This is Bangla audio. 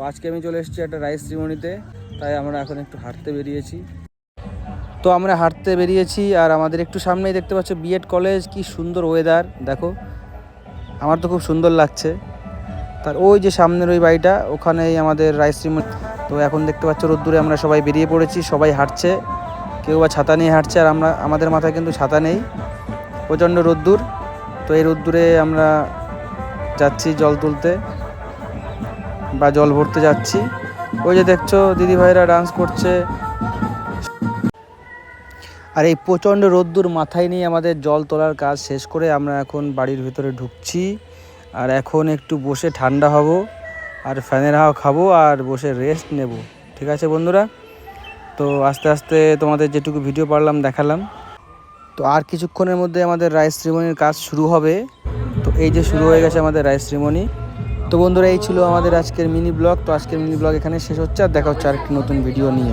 আজকে আমি চলে এসেছি একটা রাইস সেরিমনিতে, তাই আমরা এখন একটু হাঁটতে বেরিয়েছি। তো আমরা হাঁটতে বেরিয়েছি আর আমাদের একটু সামনেই দেখতে পাচ্ছ বিএড কলেজ। কি সুন্দর ওয়েদার দেখো, আমার তো খুব সুন্দর লাগছে। তার ওই যে সামনের ওই বাড়িটা, ওখানেই আমাদের রাইস সেরিমনি। তো এখন দেখতে পাচ্ছ রোদ্দুরে আমরা সবাই বেরিয়ে পড়েছি, সবাই হাঁটছে, কেউ বা ছাতা নিয়ে হাঁটছে। আর আমাদের মাথায় কিন্তু ছাতা নেই, প্রচণ্ড রোদ্দুর। তো এই রোদ্দুরে আমরা যাচ্ছি জল তুলতে বা জল ভরতে যাচ্ছি। ওই যে দেখছো দিদিভাইরা ডান্স করছে। আর এই প্রচণ্ড রোদ্দুর মাথায় নিয়ে আমাদের জল তোলার কাজ শেষ করে আমরা এখন বাড়ির ভিতরে ঢুকছি। আর এখন একটু বসে ঠান্ডা হব আর ফ্যানের হাওয়া খাবো আর বসে রেস্ট নেব। ঠিক আছে বন্ধুরা, তো আস্তে আস্তে তোমাদের যেটুকু ভিডিও পারলাম দেখালাম। তো আর কিছুক্ষণের মধ্যে আমাদের রাইস সেরিমনির কাজ শুরু হবে। তো এই যে শুরু হয়ে গেছে আমাদের রাইস সেরিমনি। তো বন্ধুরা, এই ছিল আমাদের আজকের মিনি ব্লগ। তো আজকের মিনি ব্লগ এখানে শেষ হচ্ছে, আর দেখা হচ্ছে আরেকটি নতুন ভিডিও নিয়ে।